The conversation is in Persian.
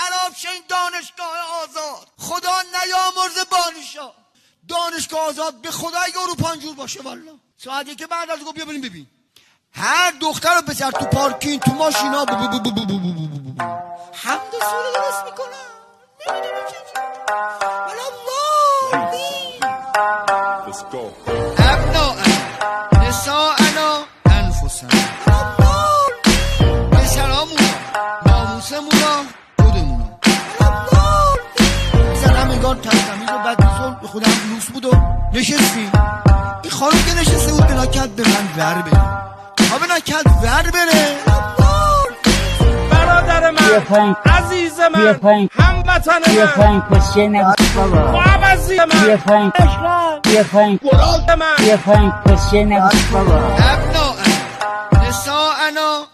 خراب شه این دانشگاه آزاد. خدا نیامرزه بانشا دانشگاه آزاد به خدا اگه اروپا اینجور باشه والا. ساعت یک بعد از گفت بیا بریم ببین هر دختر رو بسر تو پارکینگ تو ماشینا حمد و سوره درست میکنن. نمیدونم چه ابناء نساءنا انفسنا پسرامونا ناموسمونا خودمونا زنم انگار تمیز و بدیزون به خودم لوس بود و نشستی. این خانم که نشسته بود بنا کرد به من ور بره. بنا کرد ور بره. برادر من عزیز من هموطن من کشیه نبود بابا خوابزی من بیا پایین کشیه نبود بابا ابناء نساءنا